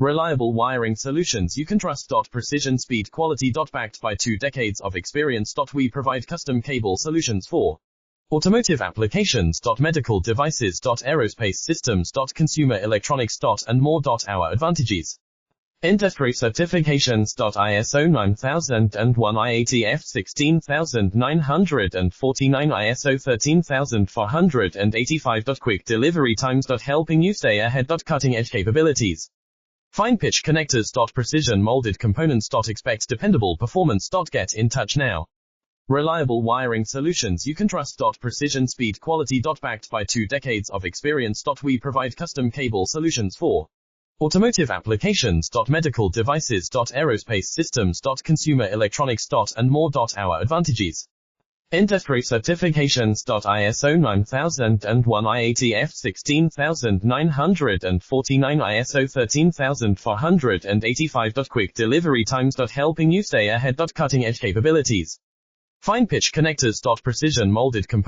Reliable wiring solutions you can trust. Precision, speed, quality. Backed by 2 decades of experience. We provide custom cable solutions for automotive applications. Medical devices. Aerospace systems. Consumer electronics. And more. Our advantages: industry certifications. ISO 9001, IATF 16949, ISO 13485. Quick delivery times. Helping you stay ahead. Cutting edge capabilities: fine pitch connectors. Precision molded components. Expect dependable performance. Get in touch now. Reliable wiring solutions you can trust. Precision, speed, quality. Backed by 2 decades of experience. We provide custom cable solutions for automotive applications. Medical devices. Aerospace systems. Consumer electronics. And more. Our advantages: industry certifications. ISO 9001, IATF 16949, ISO 13485. Quick delivery times. Helping you stay ahead. Cutting edge capabilities: fine pitch connectors. Precision molded components.